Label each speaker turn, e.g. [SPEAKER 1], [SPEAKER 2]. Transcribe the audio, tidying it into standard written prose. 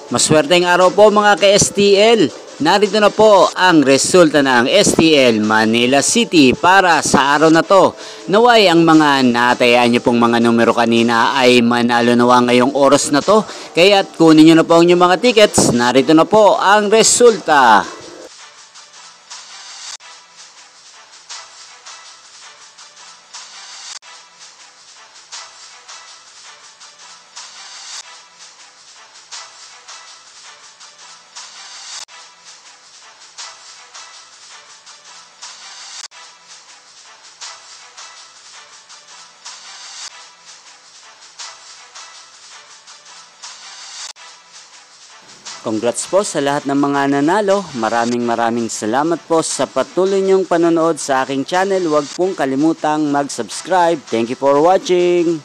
[SPEAKER 1] Maswerteng araw po mga ka-STL. Narito na po ang resulta ng STL Manila City para sa araw na to. Naway ang mga natayaan nyo pong mga numero kanina ay manalo nawa ngayong oras na to. Kaya't kunin nyo na po ang inyong mga tickets. Narito na po ang resulta. Congrats po sa lahat ng mga nanalo. Maraming salamat po sa patuloy niyong panonood sa aking channel. Huwag pong kalimutang mag-subscribe. Thank you for watching.